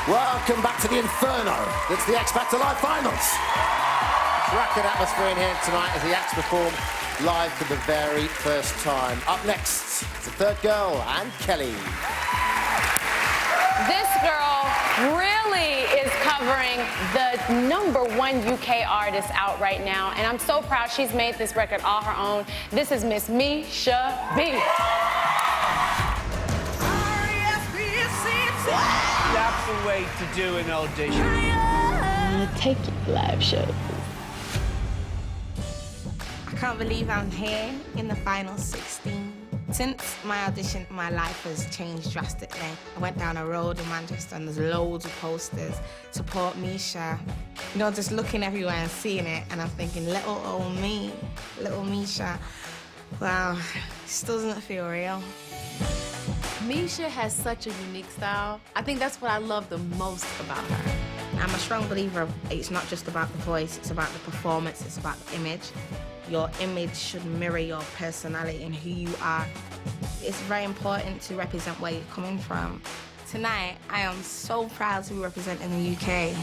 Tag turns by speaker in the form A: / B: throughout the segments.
A: Welcome back to the Inferno. It's the X Factor Live Finals. Cracking atmosphere in here tonight as the acts perform live for the very first time. Up next, the third girl, and Kelly.
B: This girl really is covering the #1 UK artist out right now, and I'm so proud she's made this record all her own. This is Miss Misha B.
C: That's the way to do an audition.
B: I'm gonna take you to live shows.
D: I can't believe I'm here in the final 16. Since my audition, my life has changed drastically. I went down a road in Manchester and there's loads of posters. Support Misha. You know, just looking everywhere and seeing it, and I'm thinking, little old me, little Misha. Wow, this doesn't feel real.
E: Misha has such a unique style. I think that's what I love the most about her.
D: I'm a strong believer of it's not just about the voice, it's about the performance, it's about the image. Your image should mirror your personality and who you are. It's very important to represent where you're coming from. Tonight, I am so proud to be representing the UK.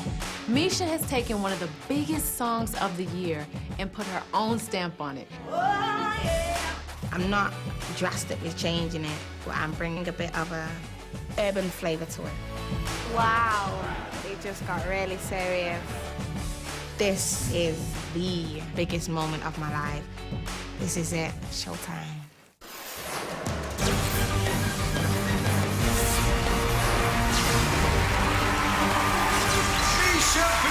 E: Misha has taken one of the biggest songs of the year and put her own stamp on it.
D: I'm not drastically changing it, but I'm bringing a bit of a urban flavor to it. Wow, it just got really serious. This is the biggest moment of my life. This is it, showtime.
F: Misha B.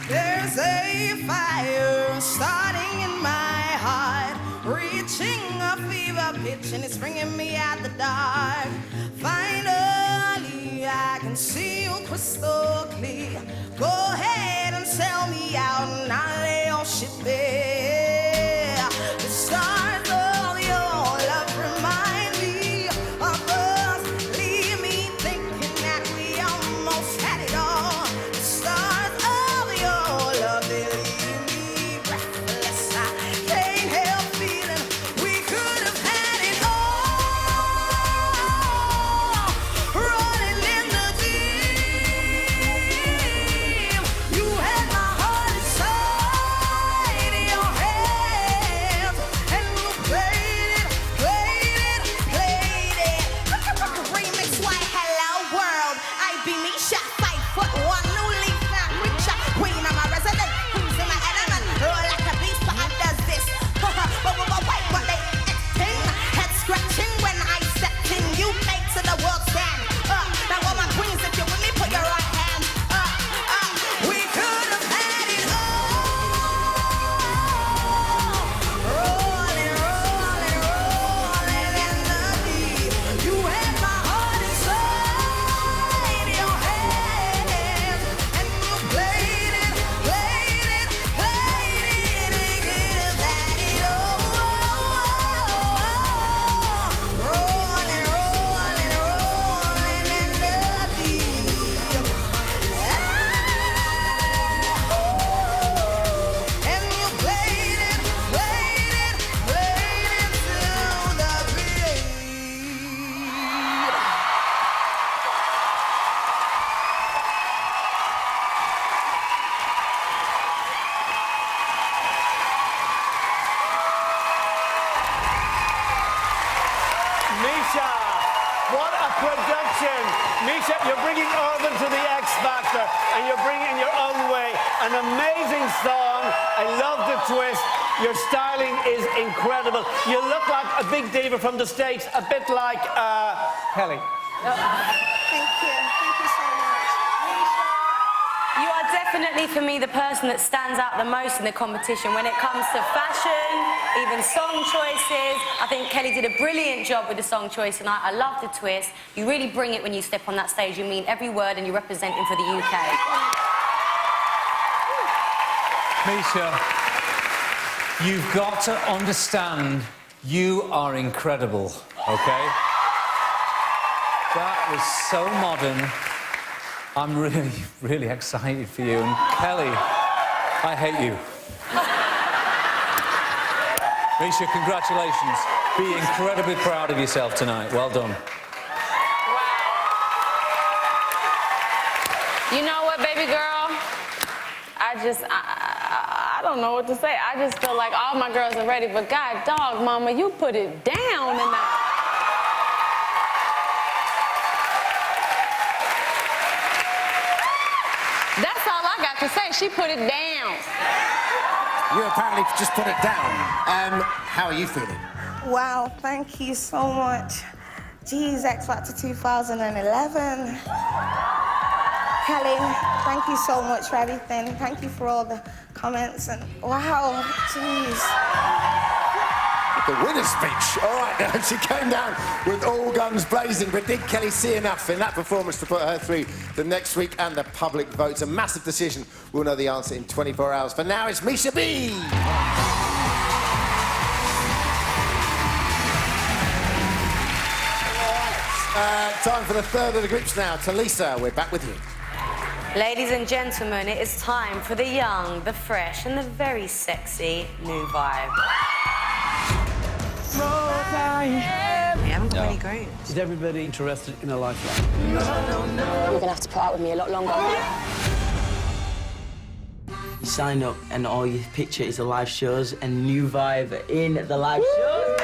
G: There's a fire starting in my heart, reaching a fever pitch, and it's bringing me out the dark. Finally, I can see you crystal clear. Go ahead and sell me out, and I'll lay your shit bare. The stars of your love remind me of us. Leave me thinking that we almost had it all. The stars of your love, they leave me breathless. I can't help feeling we could have had it all. Running in the deep, you had my heart inside your hands, and you played it, played it, played it. Remix, why hello world, I be Misha, 5'1", new leaf, not richer. Queen of my resident, who's in my element, roll like a beast, but I does this. But wait, what they acting, head scratching when I step in. You make to the world stand up. Now all my queens, if you're with me, put your right hand up, up. We could have had it all. Rolling, rolling, rolling in the deep. You had my heart inside your hands, and you played it, played it, played it, and could have had it all. Rolling, rolling, rolling in the deep. And you played it, played it, played it till the beat.
C: Misha, what a production. Misha, you're bringing urban to the X Factor, and you're bringing it your own way. An amazing song. I love the twist. Your styling is incredible. You look like a big diva from the States, a bit like, Kelly.
D: Thank you so much.
H: You are definitely, for me, the person that stands out the most in the competition when it comes to fashion, even song choices. I think Kelly did a brilliant job with the song choice, and I love the twist. You really bring it when you step on that stage. You mean every word, and you're representing for the UK.
I: Misha, you've got to understand you are incredible, okay? That was so modern. I'm really, really excited for you. And Kelly, I hate you. Misha, congratulations. be incredibly proud of yourself tonight. Well done.
B: You know what, baby girl? I don't know what to say. I just feel like all my girls are ready, but God dog, mama, you put it down tonight. That's all I got to say. She put it down.
A: You apparently just put it down. How are you feeling?
D: Wow, thank you so much. Geez, X Factor 2011. Kelly, thank you so much for everything. Thank you for all the comments and wow, jeez.
A: The winner's speech. All right, now, she came down with all guns blazing, but did Kelly see enough in that performance to put her through the next week and the public votes? A massive decision. We'll know the answer in 24 hours. For now, it's Misha B. Time for the third of the groups now. Talisa, we're back with you.
H: Ladies and gentlemen, it is time for the young, the fresh, and the very sexy New Vibe.
C: We
H: haven't got many groups.
C: Is everybody interested in a lifeline?
H: You're going to have to put up with me a lot longer.
F: You sign up and all you picture is the live shows and New Vibe in the live shows, baby!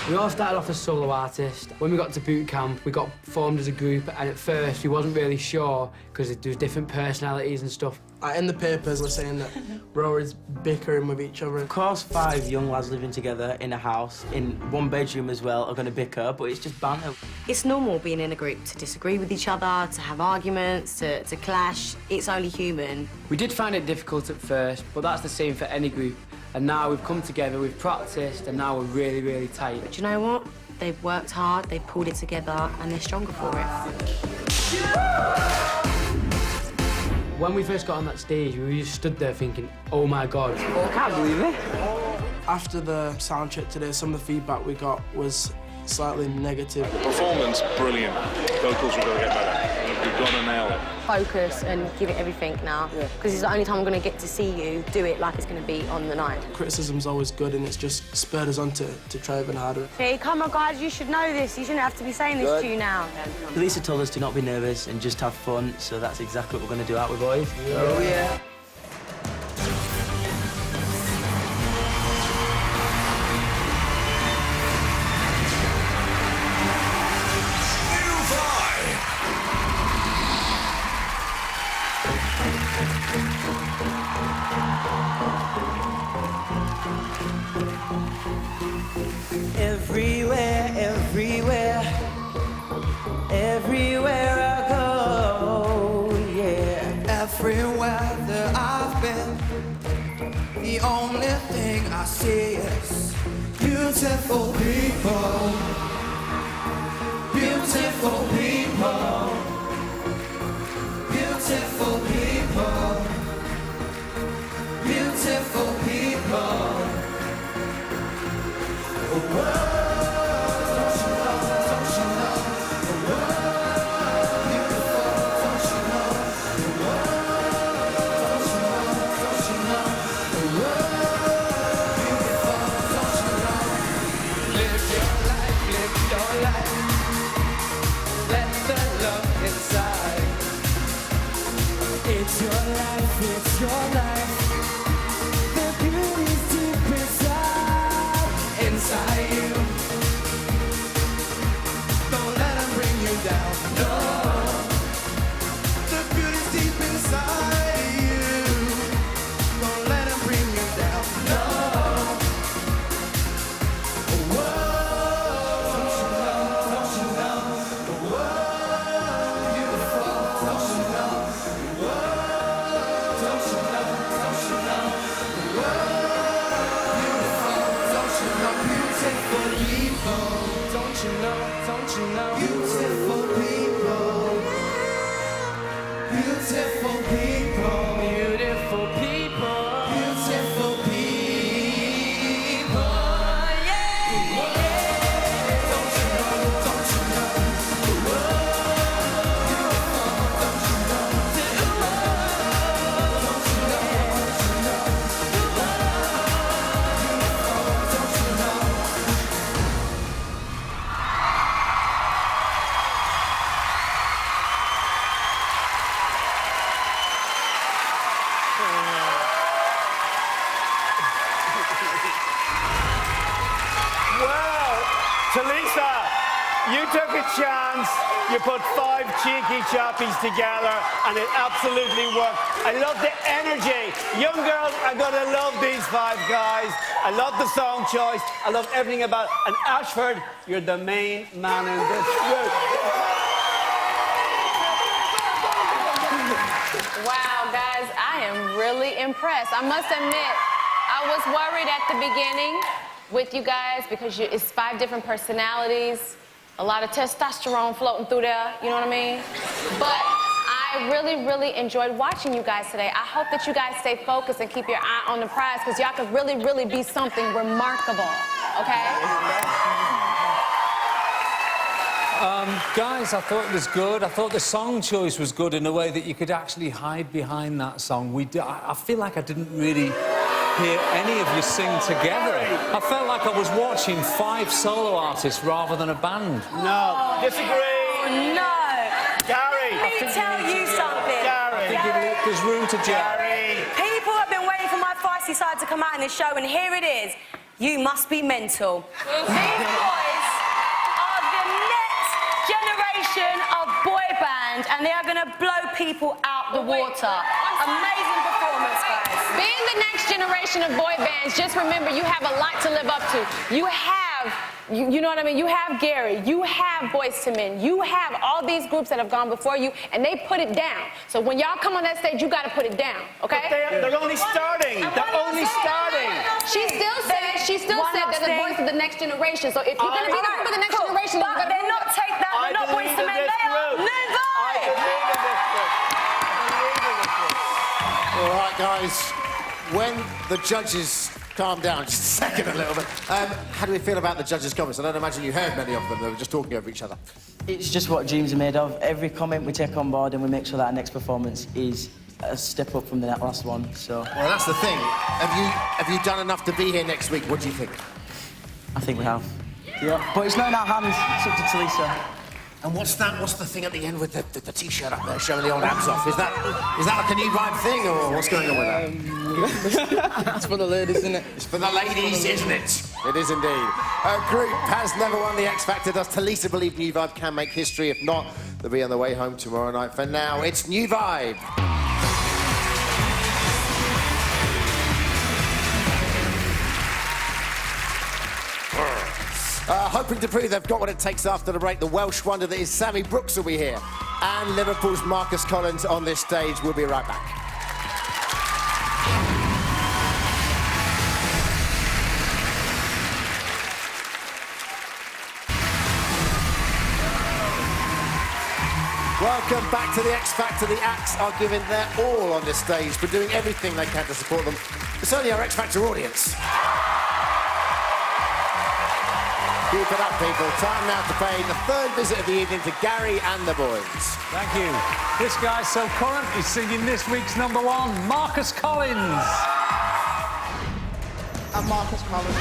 J: We all started off as solo artists. When we got to boot camp, we got formed as a group, and at first we wasn't really sure because there was different personalities and stuff.
K: In the papers, we're saying that we're always bickering with each other.
F: Of course, 5 young lads living together in a house, in one bedroom as well, are going to bicker, but it's just banter.
H: It's normal being in a group to disagree with each other, to have arguments, to clash. It's only human.
J: We did find it difficult at first, but that's the same for any group. And now we've come together, we've practiced, and now we're really, really tight.
H: But you know what? They've worked hard, they've pulled it together, and they're stronger for it.
J: When we first got on that stage, we just stood there thinking, oh my God. I can't believe it.
K: After the sound check today, some of the feedback we got was slightly negative.
L: Performance, brilliant. Vocals are going to get better. You've got to nail it.
H: Focus and give it everything now, because it's the only time I'm going to get to see you do it like it's going to be on the night.
K: Criticism's always good, and it's just spurred us on to try even harder.
H: Hey, come on, guys, you should know this. You shouldn't have to be saying this to you now.
F: Lisa told us to not be nervous and just have fun, so that's exactly what we're going to do out with boys.
K: Oh, yeah.
G: Everywhere, everywhere, everywhere I go, yeah. Everywhere that I've been, the only thing I see is beautiful people, beautiful people, beautiful people, beautiful people. It's your life, it's your life. The beauty's deep inside you. Don't let them bring you down, no. The beauty's deep inside you. Don't let them bring you down, no. Whoa, don't you know, don't you know? Whoa, beautiful, don't you know? Whoa, don't you know, don't you know? Whoa, beautiful, don't you know? Beautiful people, don't you know, don't you know? Beautiful people, beautiful people, beautiful people, beautiful people, yeah. Don't you know, don't you know? Whoa, beautiful, don't you know? Don't you know, don't you know? Whoa, beautiful, don't you know?
C: Talisa, you took a chance. You put 5 cheeky choppies together, and it absolutely worked. I love the energy. Young girls are going to love these 5 guys. I love the song choice. I love everything about it. And Ashford, you're the main man in this group.
B: Wow, guys, I am really impressed. I must admit, I was worried at the beginning with you guys because it's 5 different personalities, a lot of testosterone floating through there, you know what I mean? But I really, really enjoyed watching you guys today. I hope that you guys stay focused and keep your eye on the prize because y'all could really, really be something remarkable, okay?
I: Guys, I thought it was good. I thought the song choice was good in a way that you could actually hide behind that song. I feel like I didn't really hear any of you sing together. I felt like I was watching 5 solo artists rather than a band.
C: No, disagree.
H: Oh, no.
C: Gary.
H: Let me tell you something.
C: Gary.
I: There's room to gel.
H: People have been waiting for my feisty side to come out in this show, and here it is. You must be mental. These boys are the next generation of boy band, and they are going to blow people out the water. Amazing performance, guys.
B: Being the next generation of boy bands, just remember you have a lot to live up to. You have, you know what I mean? You have Gary, you have Boyz II Men, you have all these groups that have gone before you, and they put it down. So when y'all come on that stage, you got to put it down, okay?
C: But they're only starting. They're only starting.
B: She still said that the voice of the next generation. So if you're going to be the member of the next generation,
H: but they're not take that. They're not Boyz II Men. They are Levi.
A: All right, guys. When the judges calm down, just a second a little bit. How do we feel about the judges' comments? I don't imagine you heard many of them. They were just talking over each other.
F: It's just what dreams are made of. Every comment we take on board and we make sure that our next performance is a step up from the last one, so...
A: Well, that's the thing. Have you done enough to be here next week? What do you think?
F: I think we have. Yeah. But it's not in our hands. It's up to Talisa.
A: And what's the thing at the end with the T-shirt up there showing the old abs off? Is that like a new vibe thing, or what's going on with that?
K: It's for the ladies, isn't it?
A: It's for the ladies, isn't it? It is indeed. A group has never won the X Factor. Does Talisa believe New Vibe can make history? If not, they'll be on the way home tomorrow night. For now, it's New Vibe. Hoping to prove they've got what it takes after the break, the Welsh wonder that is Sammy Brooks will be here. And Liverpool's Marcus Collins on this stage. We'll be right back. Welcome back to the X Factor. The acts are giving their all on this stage, but doing everything they can to support them. It's only our X Factor audience. Keep it up, people. Time now to pay the 3rd visit of the evening to Gary and the boys.
I: Thank you. This guy's so current, he's singing this week's #1, Marcus Collins.
K: I'm Marcus Collins.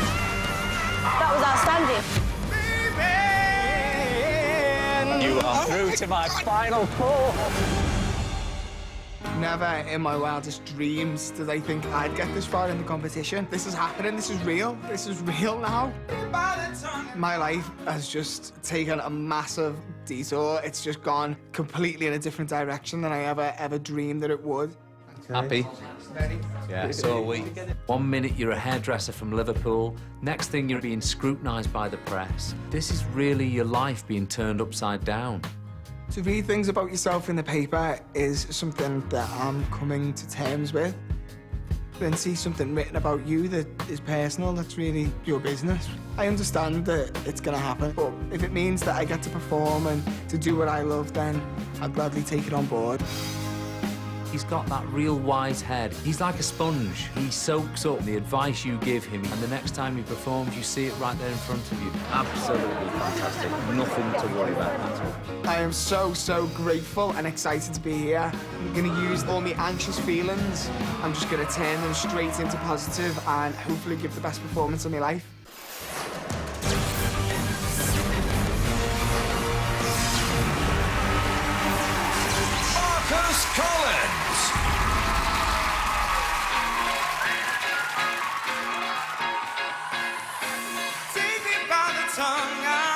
H: That was outstanding.
I: You are through to my final 4.
K: Never in my wildest dreams did I think I'd get this far in the competition. This is happening. This is real. This is real now. My life has just taken a massive detour. It's just gone completely in a different direction than I ever dreamed that it would.
I: Happy? Yeah, so are we. 1 minute you're a hairdresser from Liverpool, next thing you're being scrutinised by the press. This is really your life being turned upside down.
K: To read things about yourself in the paper is something that I'm coming to terms with. Then see something written about you that is personal, that's really your business. I understand that it's gonna happen, but if it means that I get to perform and to do what I love, then I'll gladly take it on board.
I: He's got that real wise head. He's like a sponge. He soaks up the advice you give him, and the next time he performs, you see it right there in front of you. Absolutely fantastic. Nothing to worry about at all.
K: I am so grateful and excited to be here. I'm gonna use all my anxious feelings. I'm just gonna turn them straight into positive and hopefully give the best performance of my life.
G: Marcus Collins. Take me by the tongue.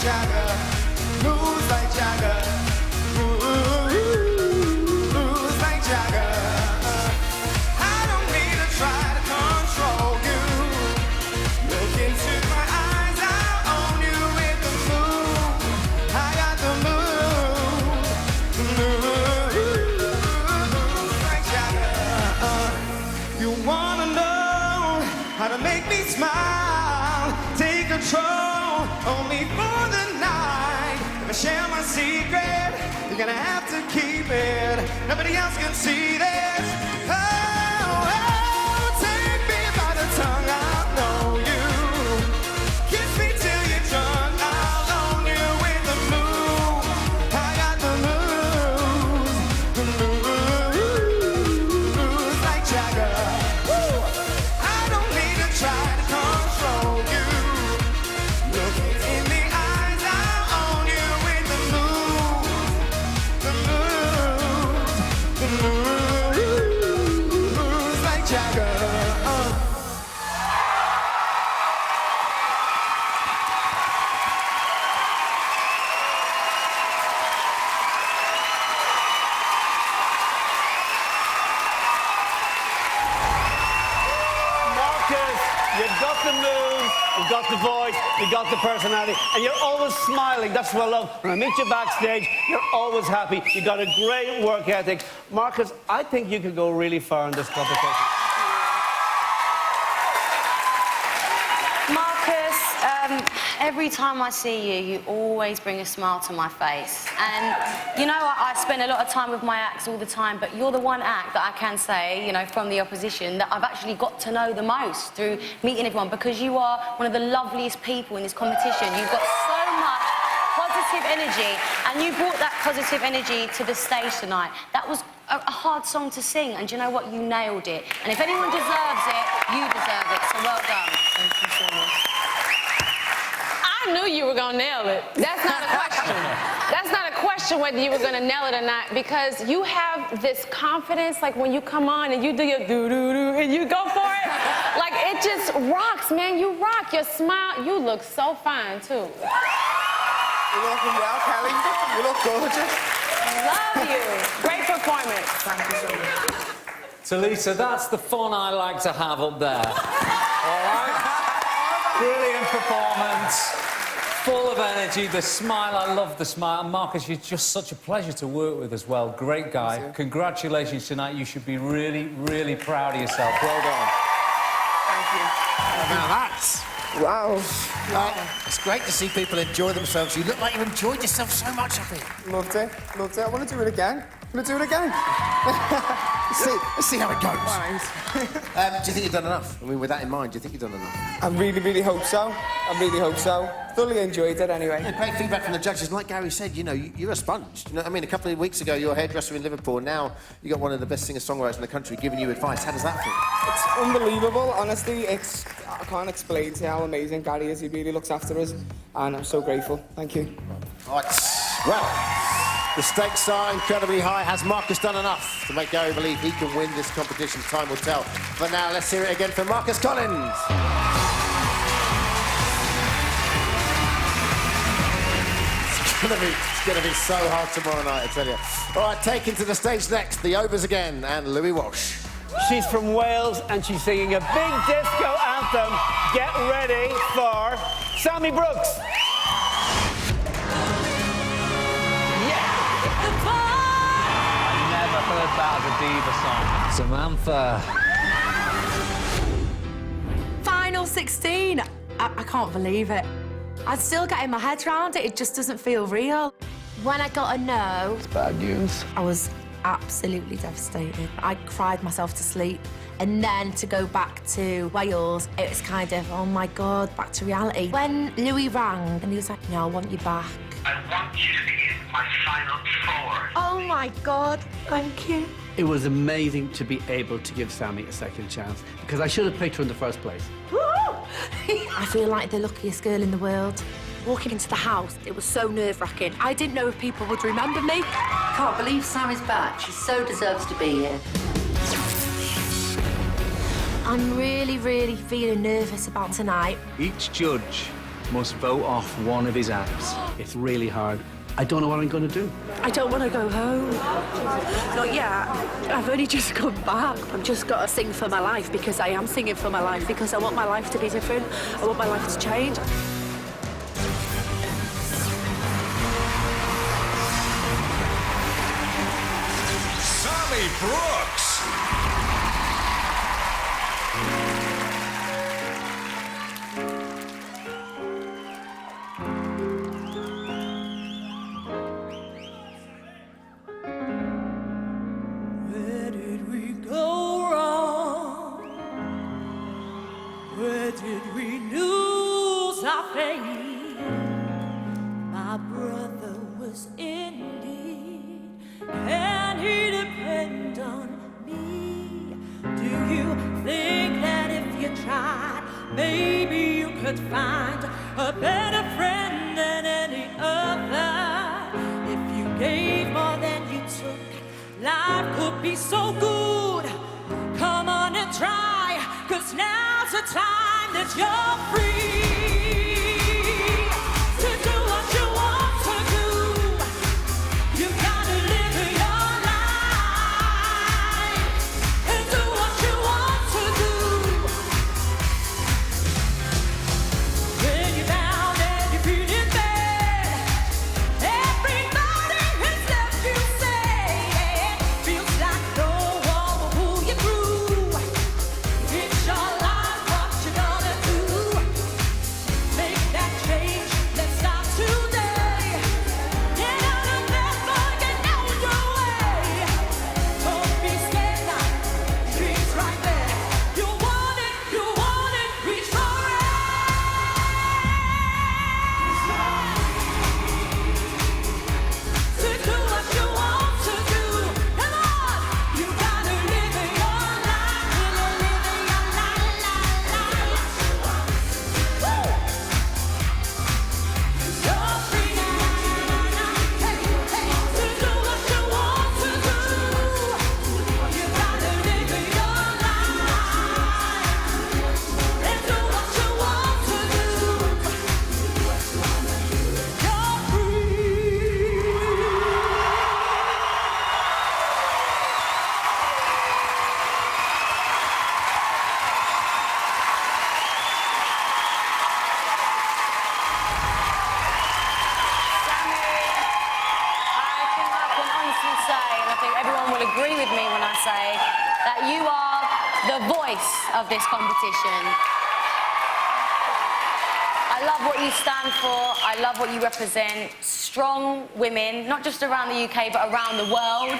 G: Jagger, moves like Jagger, moves like Jagger. I don't need to try to control you. Look into my eyes, I'll own you with the move. I got the move, moves like Jagger. You wanna know how to make me smile? Take control, only for the night. If I share my secret, you're gonna have to keep it. Nobody else can see this. Oh, oh, take me by the tongue, I'll know you. Kiss me till you're drunk, I'll own you with the move. I got the moves like Jagger. Woo! I don't need to try to control you. Look in the eyes, I'll own you with the moves like Jagger.
C: Marcus, you've got the moves, you've got the voice, you've got the personality, and you're always smiling. That's what I love. When I meet you backstage, you're always happy. You've got a great work ethic. Marcus, I think you could go really far in this competition.
H: Marcus, every time I see you, you always bring a smile to my face. And, you know, I spend a lot of time with my acts all the time, but you're the one act that I can say, you know, from the opposition, that I've actually got to know the most through meeting everyone, because you are one of the loveliest people in this competition. You've got so much positive energy, and you brought that positive energy to the stage tonight. That was a hard song to sing, and do you know what? You nailed it. And if anyone deserves it, you deserve it. So well done. Thank you so much.
B: I knew you were gonna nail it. That's not a question. That's not a question whether you were gonna nail it or not, because you have this confidence, like when you come on and you do your doo-doo-doo and you go for it, like it just rocks, man. You rock. Your smile, you look so fine, too.
K: You're looking well, Kelly. You look gorgeous.
B: Love you. Great performance.
K: Thank you so much.
I: Talisa, that's the fun I like to have up there. All right? Brilliant performance. Full of energy, the smile, I love the smile. And Marcus, you're just such a pleasure to work with as well. Great guy. Congratulations tonight. You should be really, really proud of yourself. Well done.
K: Thank you.
A: Now that's...
K: Wow.
A: It's great to see people enjoy themselves. You look like you enjoyed yourself so much, I think.
K: Loved it. Loved it. I want to do it again. I'm going to do it again.
A: Let's see how it goes.
K: Thanks.
A: Do you think you've done enough? I mean, with that in mind, do you think you've done enough?
K: I really, really hope so. I really hope so. Thoroughly enjoyed it anyway.
A: Yeah, great feedback from the judges. And like Gary said, you know, you're a sponge. You know what I mean? A couple of weeks ago, you were a hairdresser in Liverpool, and now you got one of the best singer-songwriters in the country giving you advice. How does that feel?
K: It's unbelievable, honestly. I can't explain to you how amazing Gary is. He really looks after us, and I'm so grateful. Thank you.
A: All right. Well, the stakes are incredibly high. Has Marcus done enough to make Gary believe he can win this competition? Time will tell. But now, let's hear it again from Marcus Collins. It's going to be so hard tomorrow night, I tell you. All right, taken to the stage next, the Overs again, and Louis Walsh.
C: She's from Wales, and she's singing a big disco anthem. Get ready for Sammy Brooks.
I: Never heard that as a diva song. Samantha.
E: Final 16. I can't believe it. I'm still getting my head around it. It just doesn't feel real. When I got a no,
K: It's bad news.
E: I was absolutely devastated. I cried myself to sleep. And then to go back to Wales, it was kind of, oh my God, back to reality. When Louis rang and he was like, no, I want you back.
M: I want you to be in my final four.
E: Oh my God, thank you.
N: It was amazing to be able to give Sammy a second chance, because I should have picked her in the first place.
E: I feel like the luckiest girl in the world.
O: Walking into the house, it was so nerve-wracking. I didn't know if people would remember me. Can't believe Sammy's back. She so deserves to be here.
E: I'm really, really feeling nervous about tonight.
I: Each judge
N: must vote off one of his acts. It's really hard. I don't know what I'm going to do.
O: I don't want to go home. Not yet. I've only just come back. I've just got to sing for my life because I am singing for my life because I want my life to be different. I want my life to change.
P: Sammy Brooks.
G: Where did we go wrong? Where did we lose our faith? My brother was in need. Can he depend on me? Do you think that if you tried, maybe you could find a better friend than any other? If you gave more than you took, life could be so good. Come on and try, 'cause now's the time that you're free to do what you want to do. You gotta live your life and do what you want to do. When you're down and you're feeling bad, everybody has left you sad. Feels like no one will pull you through. It's your life, what you gonna do? Make that change, let's start today. Get out of bed, get on your way. Don't be scared now, dreams right there. You want it, reach for it. To do what you want to do. Come on, you gotta live your life, live your life. Woo! You're free now. Hey, to do what you want to do. You gotta live your life and do what you want to do. You're
H: I can honestly say, and I think everyone will agree with me when I say that you are the voice of this competition. I love what you stand for. I love what you represent. Strong women, not just around the UK, but around the world.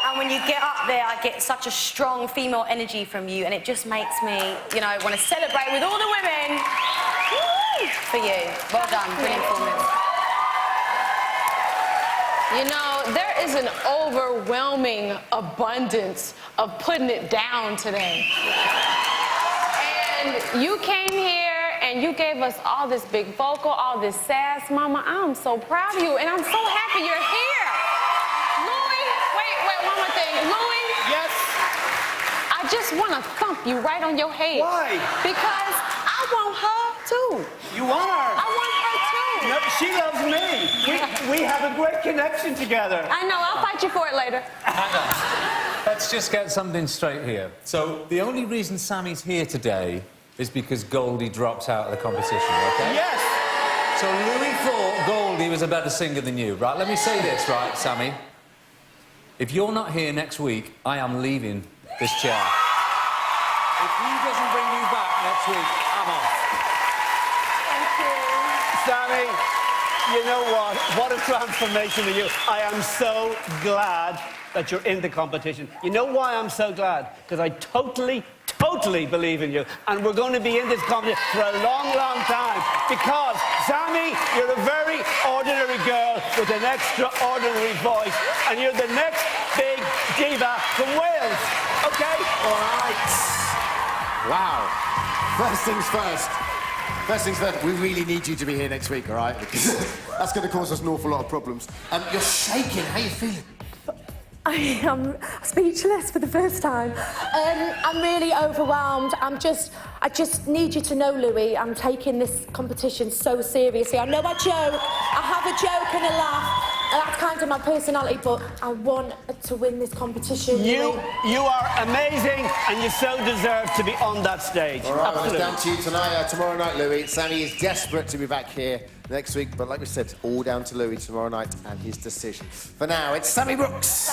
H: And when you get up there, I get such a strong female energy from you, and it just makes me, you know, want to celebrate with all the women. Woo! For you. Well done. Brilliant performance.
B: You know, there is an overwhelming abundance of putting it down today. And you came here and you gave us all this big vocal, all this sass. Mama, I'm so proud of you, and I'm so happy you're here. Louis, wait, one more thing. Louis?
C: Yes?
B: I just want to thump you right on your head.
C: Why?
B: Because I want her too.
C: You want her?
B: I want her too.
C: No, she loves me. We have a great connection together.
B: I know, I'll fight you for it later.
I: Hang on. Let's just get something straight here. So, the only reason Sammy's here today is because Goldie dropped out of the competition, okay?
C: Yes.
I: So Louis thought Goldie was a better singer than you, right? Let me say this, right, Sammy? If you're not here next week, I am leaving this chair. If he doesn't bring you back next week, I'm off.
C: Sammy, you know what? What a transformation of you. I am so glad that you're in the competition. You know why I'm so glad? Because I totally believe in you. And we're going to be in this competition for a long, long time. Because, Sammy, you're a very ordinary girl with an extraordinary voice. And you're the next big diva from Wales. Okay?
A: All right. Wow. First things first. First things first, we really need you to be here next week, all right? Because that's going to cause us an awful lot of problems. You're shaking. How are you feeling?
E: I am speechless for the first time. I'm really overwhelmed. I just need you to know, Louis, I'm taking this competition so seriously. I know I joke, I have a joke and a laugh. That's kind of my personality, but I want to win this competition.
C: You are amazing, and you so deserve to be on that stage.
A: All right, well, it's
C: Absolutely.
A: down to you tonight, tomorrow night, Louis. Sammy is desperate to be back here next week, but like we said, all down to Louis tomorrow night and his decision. For now, it's Sammy Brooks.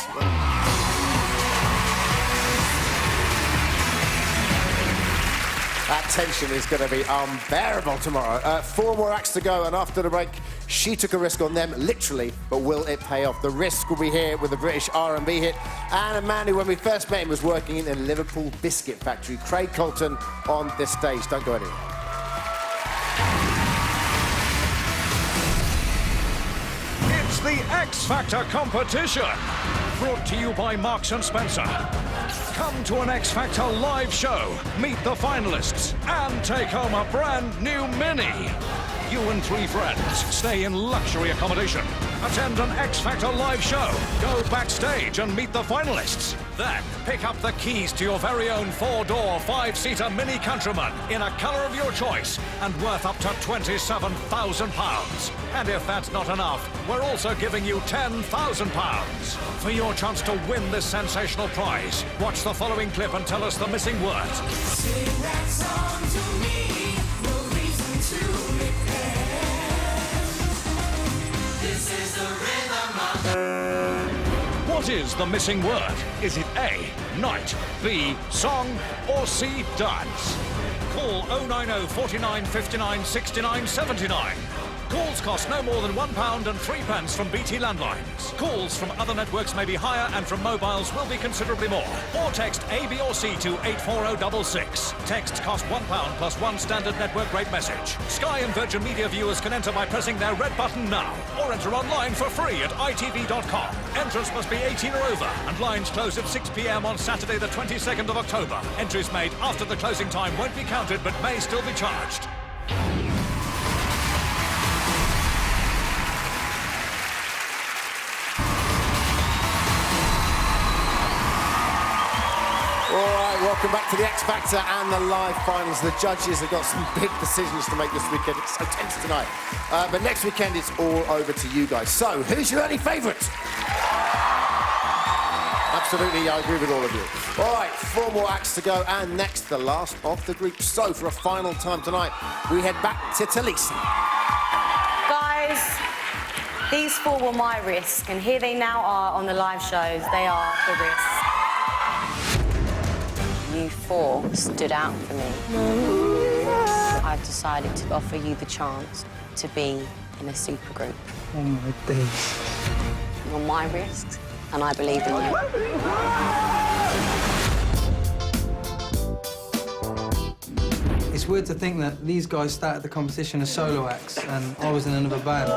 A: That tension is going to be unbearable tomorrow. 4 more acts to go, and after the break, she took a risk on them, literally, but will it pay off? The risk will be here with a British R&B hit, and a man who, when we first met him, was working in a Liverpool biscuit factory. Craig Colton on this stage. Don't go anywhere.
P: It's the X Factor competition, brought to you by Marks and Spencer. Come to an X Factor live show, meet the finalists, and take home a brand new Mini. You and 3 friends stay in luxury accommodation, attend an X Factor live show, go backstage and meet the finalists. Then pick up the keys to your very own 4-door, 5-seater Mini Countryman in a colour of your choice and worth up to £27,000. And if that's not enough, we're also giving you £10,000. For your chance to win this sensational prize, watch the following clip and tell us the missing word.
G: Sing that song to me, no reason to repent. This is the rhythm of...
P: What is the missing word? Is it A, night, B, song, or C, dance? Call 090 49 59 69 79. Calls cost no more than £1 and 3 pence from BT landlines. Calls from other networks may be higher and from mobiles will be considerably more. Or text A, B or C to 84066. Texts cost £1 plus 1 standard network rate message. Sky and Virgin Media viewers can enter by pressing their red button now, or enter online for free at itv.com. Entrance must be 18 or over, and lines close at 6 p.m. on Saturday the 22nd of October. Entries made after the closing time won't be counted but may still be charged.
A: All right, welcome back to the X Factor and the live finals. The judges have got some big decisions to make this weekend. It's so tense tonight. But next weekend, it's all over to you guys. So, who's your early favourite? Absolutely, I agree with all of you. All right, 4 more acts to go, and next, the last of the group. So, for a final time tonight, we head back to Talisa.
H: Guys, these 4 were my risk, and here they now are on the live shows. They are the risk. You 4 stood out for me. I've decided to offer you the chance to be in a supergroup.
K: Oh my days.
H: You're my risk, and I believe in you.
Q: It's weird to think that these guys started the competition as solo acts, and I was in another band.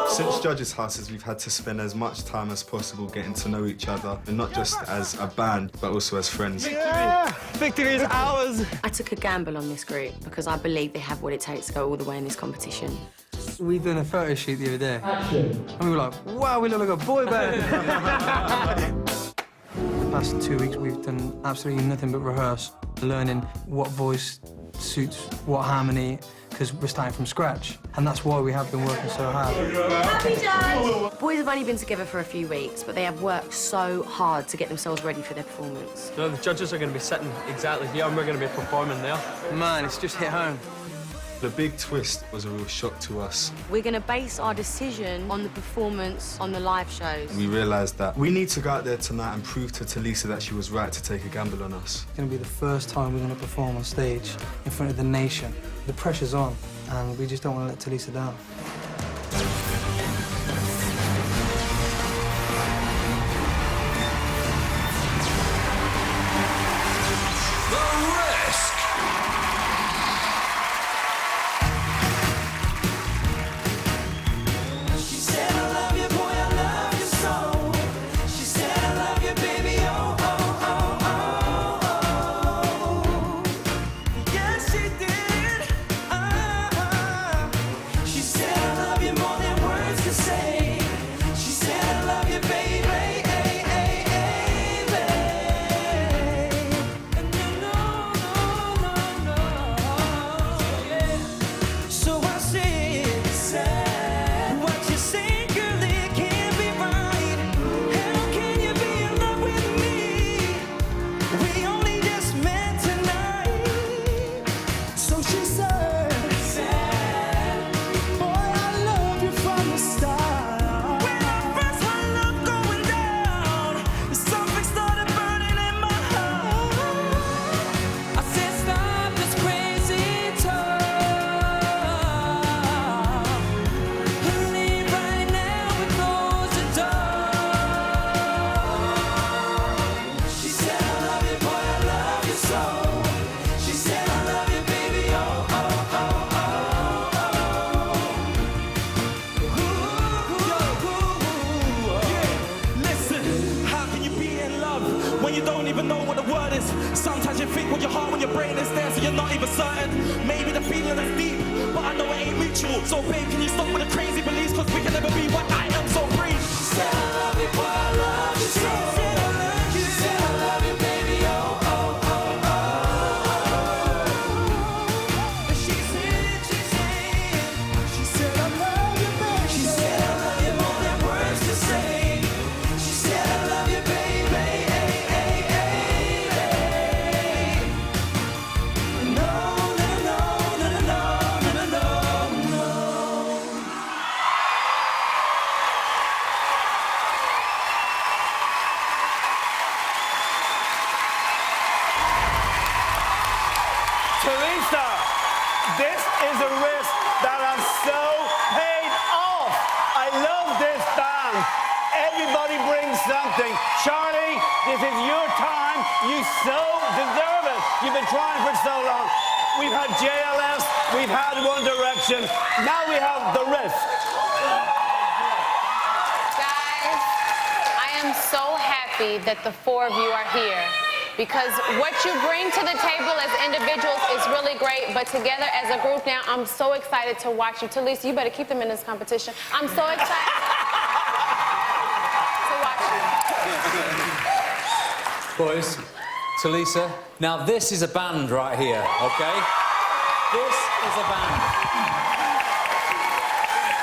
R: Since Judges' Houses, we've had to spend as much time as possible getting to know each other, and not just as a band, but also as friends.
C: Yeah! Victory is ours!
H: I took a gamble on this group because I believe they have what it takes to go all the way in this competition.
Q: We done a photo shoot the other day, and we were like, wow, we look like a boy band. The past 2 weeks, we've done absolutely nothing but rehearse, learning what voice suits what harmony, because we're starting from scratch, and that's why we have been working so hard.
H: Happy Dad! Boys have only been together for a few weeks, but they have worked so hard to get themselves ready for their performance.
S: You know, the judges are going to be sitting exactly here, and we're going to be performing there.
Q: Man, it's just hit home.
R: The big twist was a real shock to us.
H: We're going to base our decision on the performance on the live shows.
R: We realised that we need to go out there tonight and prove to Talisa that she was right to take a gamble on us.
Q: It's going to be the first time we're going to perform on stage in front of the nation. The pressure's on, and we just don't want to let Talisa down.
G: She said, I love you, boy, I love you so. She said, I love you, baby, oh, oh, oh, oh, oh. Yes, she did. She said, I love
T: you think with your heart when your brain is there, so you're not even certain. Maybe the feeling is deep, but I know it ain't mutual. So babe, can you stop with the crazy beliefs? Cause we can never be what I am, so free. She said I love you, boy, I love you so. She said I love you. She said I love you, baby, oh, oh, oh, oh. She said, she said I love you, baby. She said I love you more than words to say. She said I love you, baby, hey, hey, hey, hey. No, no, no, no, no, no, no, no, no.
C: Teresa, this is a risk that I'm so paid off. I love this band. Everybody brings something. Charlie, this is your time. You so deserve it. You've been trying for so long. We've had JLS, we've had One Direction. Now we have The Risk.
B: Guys, I am so happy that the four of you are here because what you bring to the table as individuals is really great, but together as a group now, I'm so excited to watch you. Talisa, you better keep them in this competition. I'm so excited to watch you.
I: Boys, Talisa, now this is a band right here, okay? This is a band.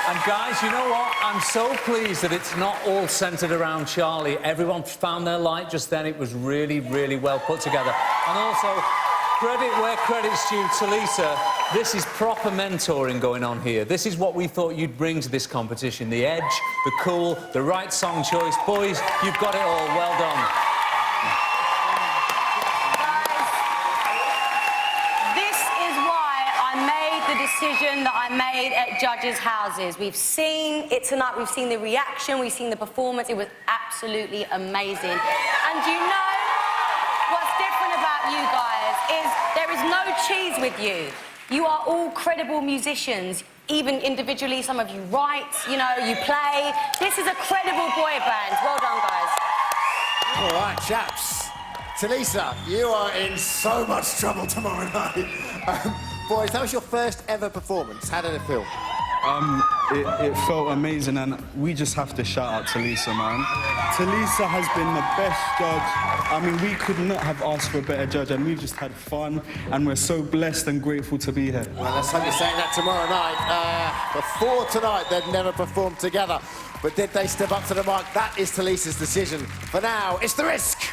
I: And guys, you know what? I'm so pleased that it's not all centred around Charlie. Everyone found their light just then. It was really, really well put together. And also, credit where credit's due, Talisa, this is proper mentoring going on here. This is what we thought you'd bring to this competition. The edge, the cool, the right song choice. Boys, you've got it all. Well done.
H: Decision that I made at judges' houses. We've seen it tonight, we've seen the reaction, we've seen the performance. It was absolutely amazing. And you know what's different about you guys is there is no cheese with you. You are all credible musicians. Even individually, some of you write, you know, you play. This is a credible boy band. Well done, guys.
A: All right, chaps. Talisa, you are in so much trouble tomorrow night. Boys, that was your first ever performance. How did it feel?
R: It felt amazing, and we just have to shout out Talisa, man. Talisa has been the best judge. I mean, we could not have asked for a better judge, and we've just had fun, and we're so blessed and grateful to be here.
A: Well, let's hope you're saying that tomorrow night. Before tonight, they'd never performed together. But did they step up to the mark? That is Talisa's decision. For now, it's The Risk.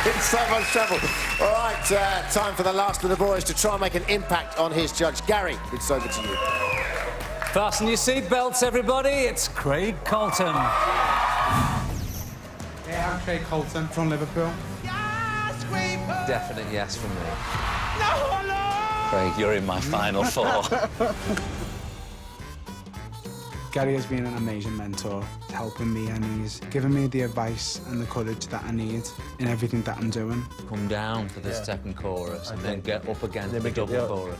A: In so much trouble. All right, time for the last of the boys to try and make an impact on his judge. Gary, it's over to you.
I: Fasten your seatbelts, everybody. It's Craig Colton.
U: Yeah, I'm Craig Colton from Liverpool.
V: Definite yes from me. Craig, you're in my final four.
Q: Gary has been an amazing mentor, helping me, and he's given me the advice and the courage that I need in everything that I'm doing.
V: Come down for the second chorus and then get up again for the double chorus.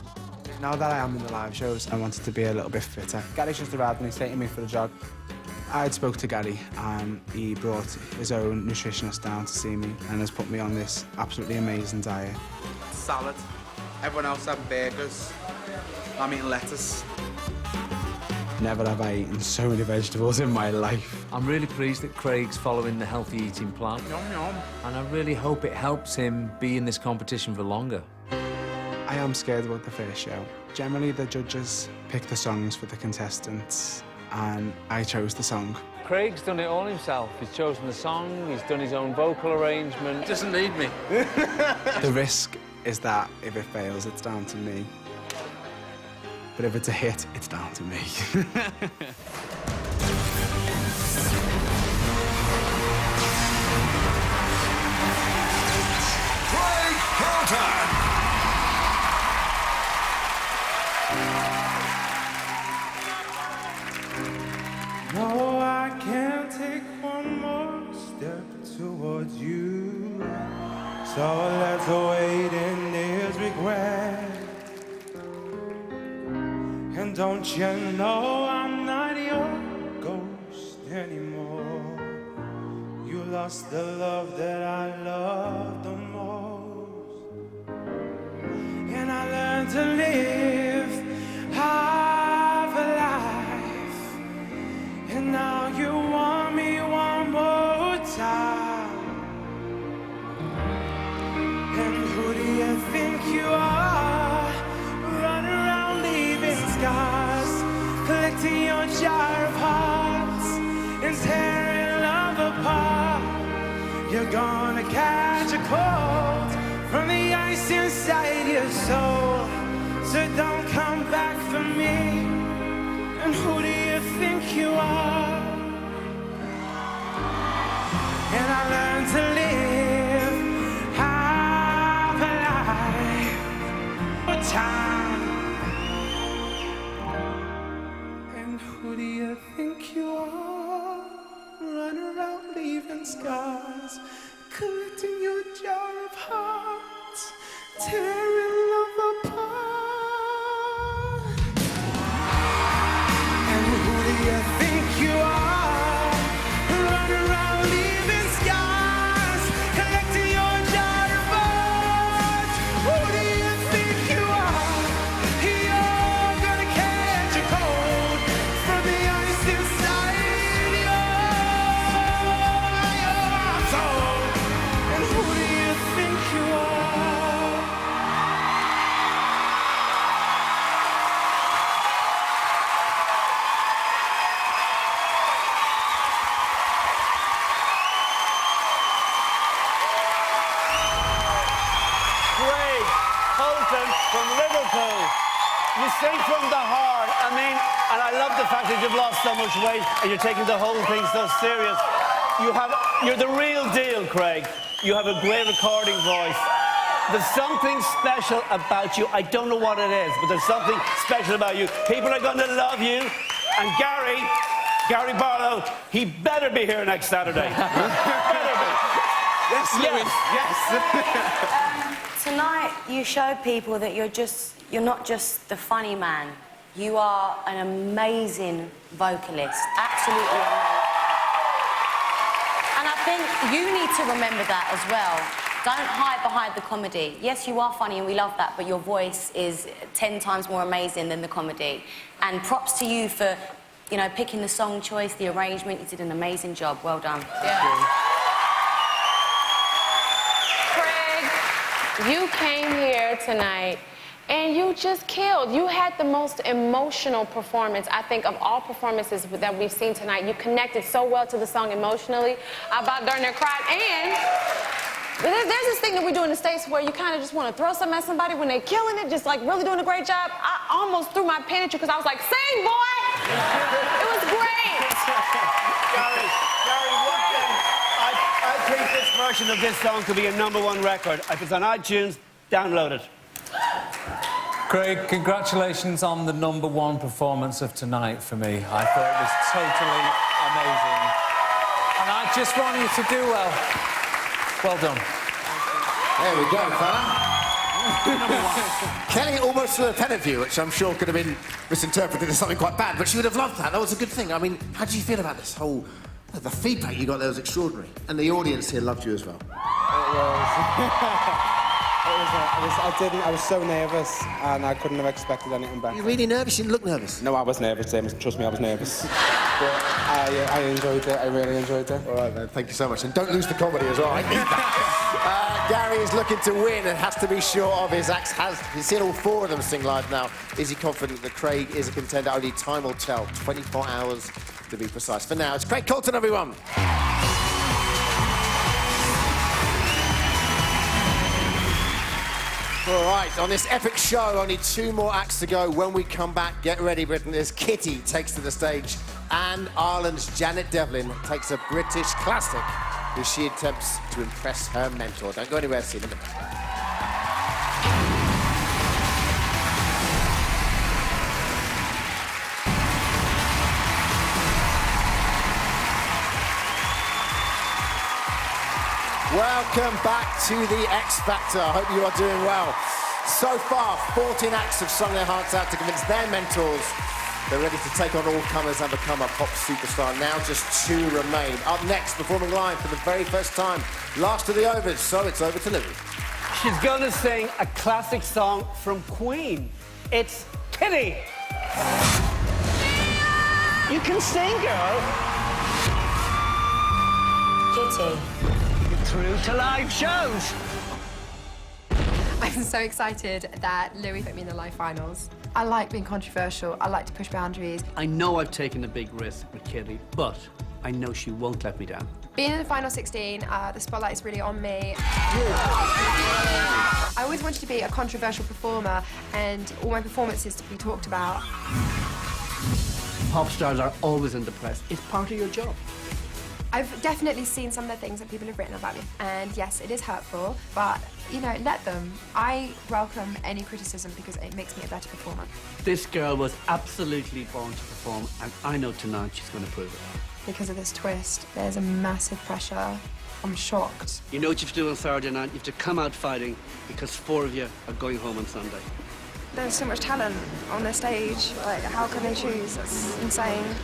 Q: Now that I am in the live shows, I wanted to be a little bit fitter. Gary's just arrived and he's taking me for a jog. I had spoke to Gary and he brought his own nutritionist down to see me and has put me on this absolutely amazing diet.
U: Salad. Everyone else had burgers. I'm eating lettuce.
Q: Never have I eaten so many vegetables in my life.
I: I'm really pleased that Craig's following the healthy eating plan.
U: Yum, yum.
I: And I really hope it helps him be in this competition for longer.
Q: I am scared about the first show. Generally, the judges pick the songs for the contestants, and I chose the song.
I: Craig's done it all himself. He's chosen the song, he's done his own vocal arrangement. Doesn't need me.
Q: The risk is that if it fails, it's down to me. But if it's a hit, it's down to me.
P: Craig Colton.
U: No, I can't take one more step towards you. So let's wait in this regret. And don't you know I'm not your ghost anymore?
T: lost the love that I loved the most. And I learned to live half a life. And now you want me one more time. And who do you think you are? Running around leaving scars, collecting your jar of hearts and tearing love apart. You're gonna catch a cold from the ice inside your soul. So don't come back for me. And who do you think you are? And I learned to live half a life of time. And who do you think you are? Run around leaving scars, collecting your jar of hearts, tearing love apart. And who do you think you are? Run around leaving scars, collecting your jar of hearts. Who do you think you are? You're gonna catch a cold from the ice inside your soul. And who do you think you are?
C: Craig Colton from Liverpool. You sing from the heart. I mean, and I love the fact that you've lost so much weight and you're taking the whole thing so serious. You're the real deal, Craig. You have a great recording voice. There's something special about you. I don't know what it is, but there's something special about you. People are going to love you. And Gary Barlow, he better be here next Saturday. Better be.
A: Yes, Louis. Yes.
H: Tonight, you show people that you're not just the funny man. You are an amazing vocalist. Absolutely amazing. And I think you need to remember that as well. Don't hide behind the comedy. Yes, you are funny and we love that, but your voice is 10 times more amazing than the comedy. And props to you for, you know, picking the song choice, the arrangement. You did an amazing job. Well done.
B: Yeah. Craig, you came here tonight and you just killed. You had the most emotional performance, I think, of all performances that we've seen tonight. You connected so well to the song emotionally. I about darn near cried. And there's this thing that we do in the States where you kind of just want to throw something at somebody when they're killing it, just like really doing a great job. I almost threw my pen at you because I was like, sing, boy! It was great.
C: Gary, one thing. I think this version of this song could be a #1 record. If it's on iTunes, download it.
I: Craig, congratulations on the #1 performance of tonight for me. I thought it was totally amazing. And I just want you to do well. Well done.
A: There we go, fella. Kelly almost threw a pen at you, which I'm sure could have been misinterpreted as something quite bad, but she would have loved that. That was a good thing. I mean, how did you feel about this whole... The feedback you got there was extraordinary. And the audience here loved you as well.
Q: I was so nervous and I couldn't have expected anything better.
A: You're really nervous? You didn't look nervous.
Q: No, I was nervous, trust me, I was nervous. But I enjoyed it, I really enjoyed it.
A: All right, man, thank you so much. And don't lose the comedy as well. I need that. Gary is looking to win and has to be sure of his acts. He's seen all 4 of them sing live now. Is he confident that Craig is a contender? Only time will tell. 24 hours to be precise. For now, it's Craig Colton, everyone. All right, on this epic show, only 2 more acts to go. When we come back, get ready, Britain, as Kitty takes to the stage and Ireland's Janet Devlin takes a British classic as she attempts to impress her mentor. Don't go anywhere, see you in a minute. Welcome back to the X Factor. I hope you are doing well. So far, 14 acts have sung their hearts out to convince their mentors They're ready to take on all comers and become a pop superstar. Now just 2 remain. Up next, performing live for the very first time. Last of the overs, so it's over to Louie.
C: She's gonna sing a classic song from Queen. It's Kitty. You can sing, girl.
H: Kitty.
C: You're through to live shows.
D: I'm so excited that Louis put me in the live finals. I like being controversial. I like to push boundaries.
N: I know I've taken a big risk with Kitty, but I know she won't let me down.
D: Being in the final 16, the spotlight is really on me. I always wanted to be a controversial performer and all my performances to be talked about.
N: Pop stars are always in the press. It's part of your job.
D: I've definitely seen some of the things that people have written about me, and yes, it is hurtful, but, you know, let them. I welcome any criticism because it makes me a better performer.
N: This girl was absolutely born to perform, and I know tonight she's going to prove it.
D: Because of this twist, there's a massive pressure. I'm shocked.
N: You know what you have to do on Saturday night? You have to come out fighting because 4 of you are going home on Sunday.
D: There's so much talent on the stage. Like, how can they choose? That's insane.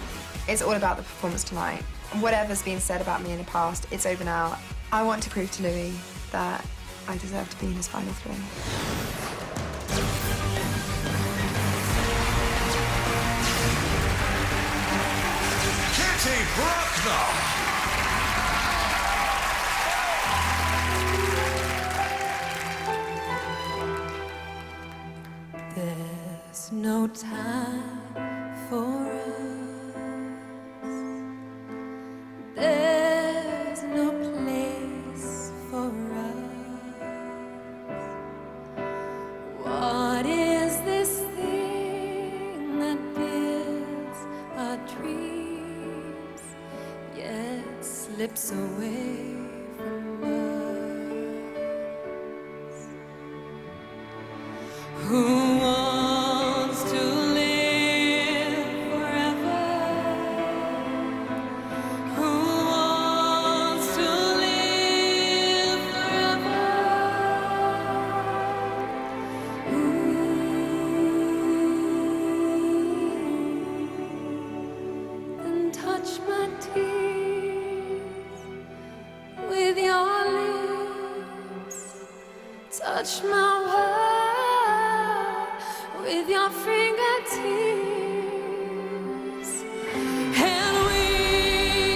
D: It's all about the performance tonight. Whatever's been said about me in the past, it's over now. I want to prove to Louis that I deserve to be in his final 3.
P: Kitty Bruckner.
G: There's no time for us. There's no place for us. What is this thing that builds our dreams yet slips away from us? Who wants to live forever? Who wants to live forever? Then touch my tears with your lips. Touch my world with your fingertips. And we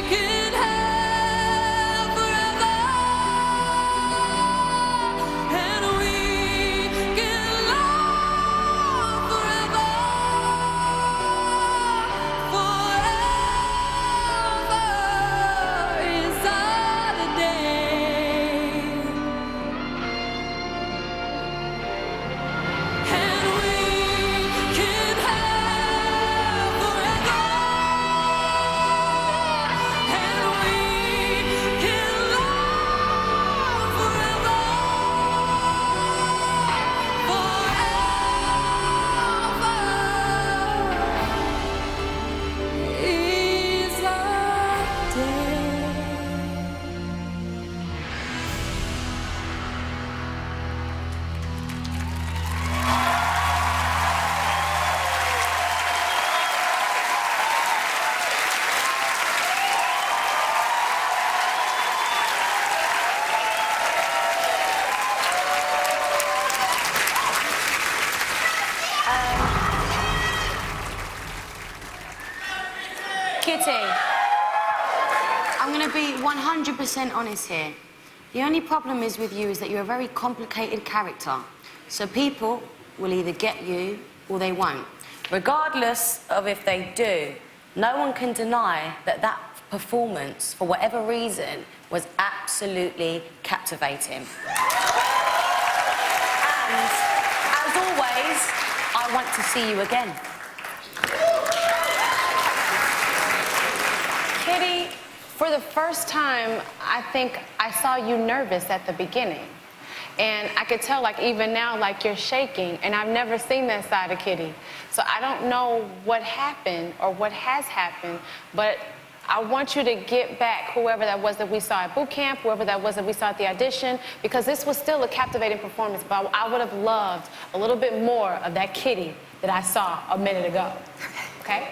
G: can have forever. And we can love forever. Forever is our day. And we can have forever. And we can love forever. Forever is our day.
H: Kitty, I'm going to be 100% honest here. The only problem is with you is that you're a very complicated character. So people will either get you or they won't. Regardless of if they do, no one can deny that that performance, for whatever reason, was absolutely captivating. And, as always, I want to see you again.
B: Kitty, for the first time, I think I saw you nervous at the beginning. And I could tell, like, even now, like, you're shaking. And I've never seen that side of Kitty. So I don't know what happened or what has happened, but I want you to get back whoever that was that we saw at boot camp, whoever that was that we saw at the audition, because this was still a captivating performance, but I would have loved a little bit more of that Kitty that I saw a minute ago. Okay?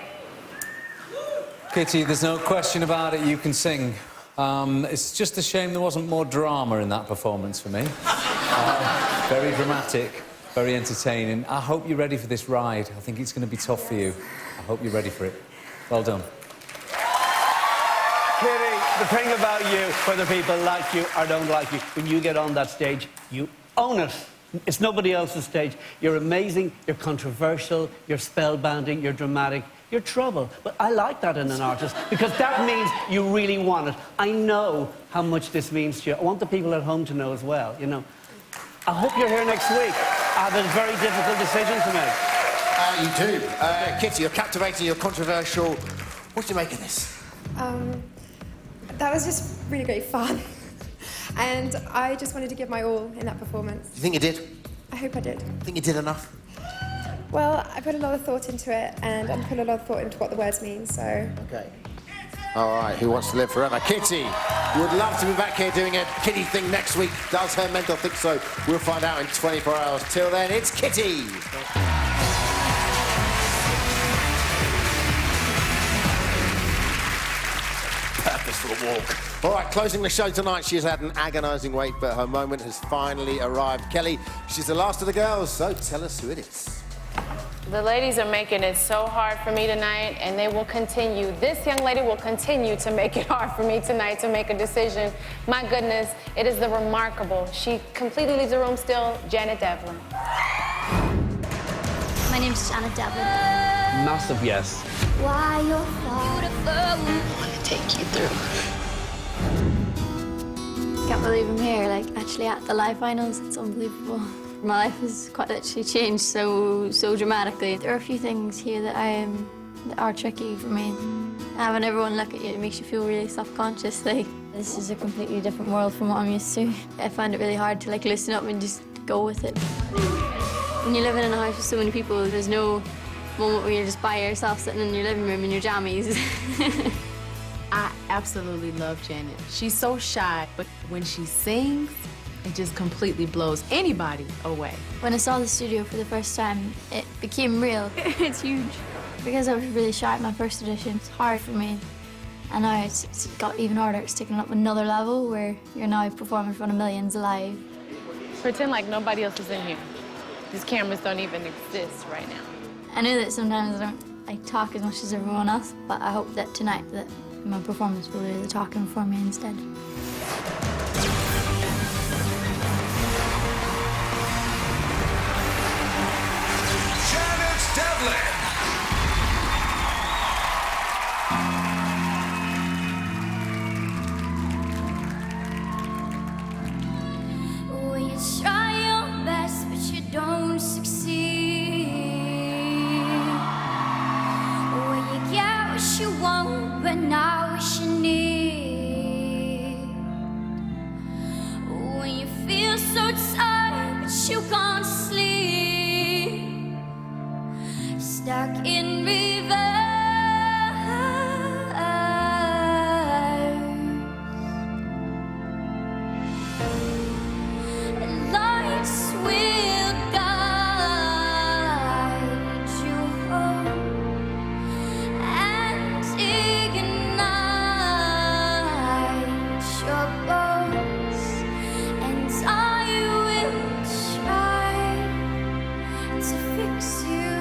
I: Kitty, there's no question about it, you can sing. It's just a shame there wasn't more drama in that performance for me. Very dramatic, very entertaining. I hope you're ready for this ride. I think it's going to be tough for you. I hope you're ready for it. Well done.
C: Kitty, the thing about you, whether people like you or don't like you, when you get on that stage, you own it. It's nobody else's stage. You're amazing, you're controversial, you're spellbinding, you're dramatic, you're trouble. But I like that in an artist because that means you really want it. I know how much this means to you. I want the people at home to know as well, you know. I hope you're here next week. I have a very difficult decision to make.
A: You do. Kitty, you're captivating, you're controversial. What do you make of this?
D: That was just really great fun. And I just wanted to give my all in that performance.
A: Do you think you did?
D: I hope I did.
A: Think you did enough?
D: Well, I put a lot of thought into it, and I put a lot of thought into what the words mean, so...
A: Okay. All right, who wants to live forever? Kitty would love to be back here doing a Kitty thing next week. Does her mentor think so? We'll find out in 24 hours. Till then, it's Kitty. Purposeful walk. All right, closing the show tonight, she's had an agonising wait, but her moment has finally arrived. Kelly, she's the last of the girls, so tell us who it is.
B: The ladies are making it so hard for me tonight, and they will continue. This young lady will continue to make it hard for me tonight to make a decision. My goodness, it is the remarkable. She completely leaves the room still, Janet Devlin.
J: My name's Janet Devlin.
N: Massive yes.
J: Why you're beautiful. I want to take you through. Can't believe I'm here, like, actually at the live finals. It's unbelievable. My life has quite literally changed so dramatically. There are a few things here that that are tricky for me. Having everyone look at you, it makes you feel really self-conscious. Like, this is a completely different world from what I'm used to. I find it really hard to, like, loosen up and just go with it. When you're living in a house with so many people, there's no moment where you're just by yourself sitting in your living room in your jammies.
L: I absolutely love Janet. She's so shy, but when she sings, it just completely blows anybody away.
J: When I saw the studio for the first time, it became real. It's huge. Because I was really shy at my first audition, it's hard for me. And now it's got even harder. It's taken up another level where you're now performing in front of millions live.
B: Pretend like nobody else is in here. These cameras don't even exist right now.
J: I know that sometimes I don't talk as much as everyone else, but I hope that tonight that my performance will do the talking for me instead.
P: Janet Devlin.
J: When you try your best, but you don't succeed. When you get what you want, but not what you need. When you feel so tired, but you can't sleep. Stuck in reverse. Lights will guide you home and ignite your bones, and I will try to fix you.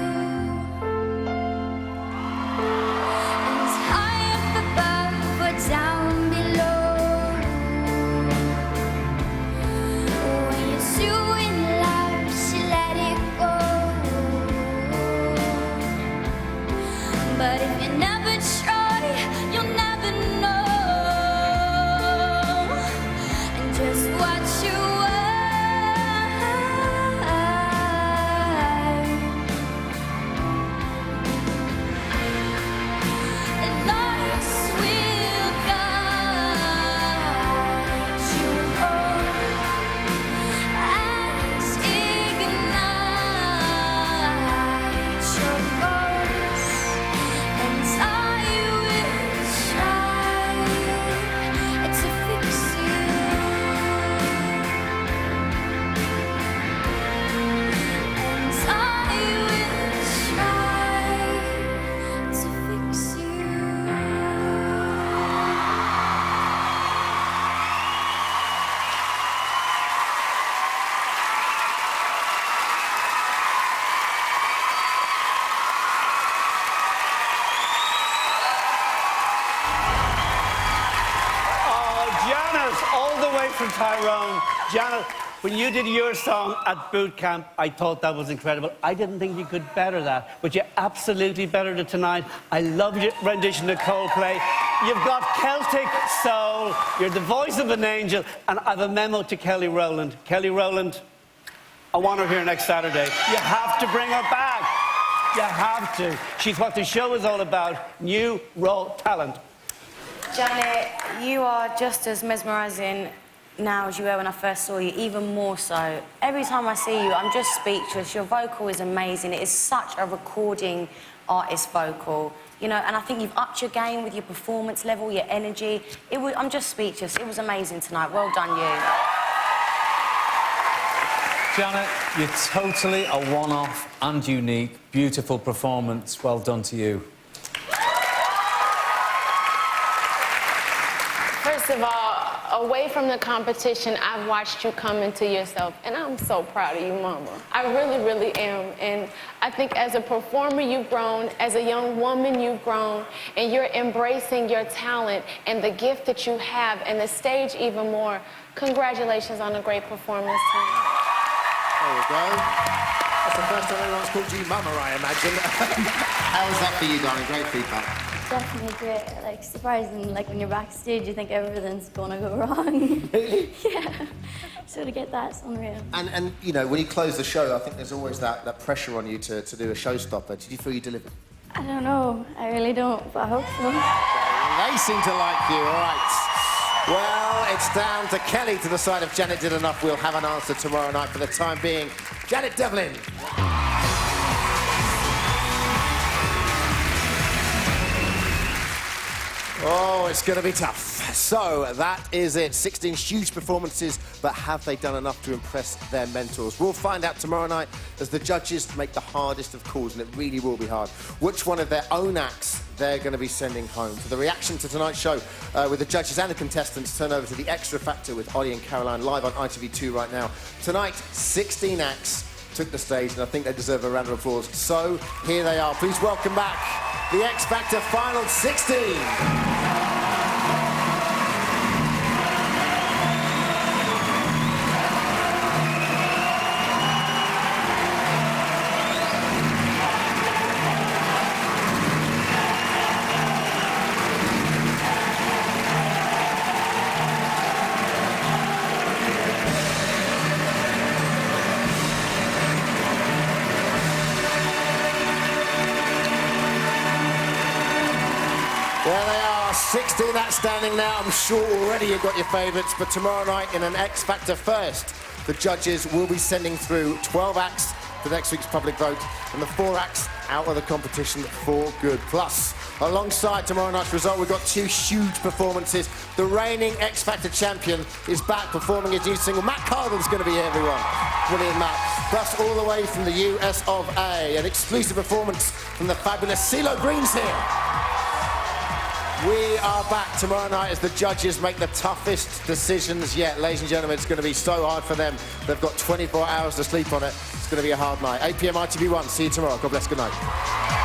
C: from Tyrone. Janet, when you did your song at boot camp, I thought that was incredible. I didn't think you could better that, but you absolutely bettered it tonight. I love your rendition of Coldplay. You've got Celtic soul. You're the voice of an angel. And I have a memo to Kelly Rowland. Kelly Rowland, I want her here next Saturday. You have to bring her back. You have to. She's what the show is all about. New, raw talent.
H: Janet, you are just as mesmerising now as you were when I first saw you, even more so. Every time I see you, I'm just speechless. Your vocal is amazing. It is such a recording artist vocal, you know, and I think you've upped your game with your performance level, your energy. I'm just speechless. It was amazing tonight. Well done, you.
I: Janet, you're totally a one-off and unique, beautiful performance. Well done to you.
B: First of all, away from the competition, I've watched you come into yourself, and I'm so proud of you, Mama. I really, really am. And I think as a performer, you've grown. As a young woman, you've grown. And you're embracing your talent and the gift that you have, and the stage even more. Congratulations on a great performance tonight.
A: There you go. That's the first time anyone's called you Mama, I imagine. How was that for you, darling? Great feedback.
J: Definitely great. Like, surprising. Like, when you're backstage, you think everything's gonna go wrong.
A: Really?
J: Yeah. So to get that, it's unreal.
A: And you know, when you close the show, I think there's always that pressure on you to do a showstopper. Did you feel you delivered?
J: I don't know. I really don't, but I hope so.
A: They seem to like you. All right. Well, it's down to Kelly to decide if Janet did enough. We'll have an answer tomorrow night. For the time being, Janet Devlin. Oh, it's going to be tough. So, that is it. 16 huge performances, but have they done enough to impress their mentors? We'll find out tomorrow night as the judges make the hardest of calls, and it really will be hard. Which one of their own acts they're going to be sending home. For the reaction to tonight's show, with the judges and the contestants, turn over to The Extra Factor with Ollie and Caroline live on ITV2 right now. Tonight, 16 acts took the stage, and I think they deserve a round of applause. So, here they are. Please welcome back The X Factor Final 16. There they are, 16 acts standing now. I'm sure already you've got your favourites, but tomorrow night in an X Factor first, the judges will be sending through 12 acts for next week's public vote, and the 4 acts out of the competition for good. Plus, alongside tomorrow night's result, we've got 2 huge performances. The reigning X Factor champion is back performing his new single. Matt Carden's going to be here, everyone. Brilliant, Matt. Plus, all the way from the US of A, an exclusive performance from the fabulous CeeLo Green's here. We are back tomorrow night as the judges make the toughest decisions yet. Ladies and gentlemen, it's going to be so hard for them. They've got 24 hours to sleep on it. It's going to be a hard night. 8 p.m. ITV1. See you tomorrow. God bless. Good night.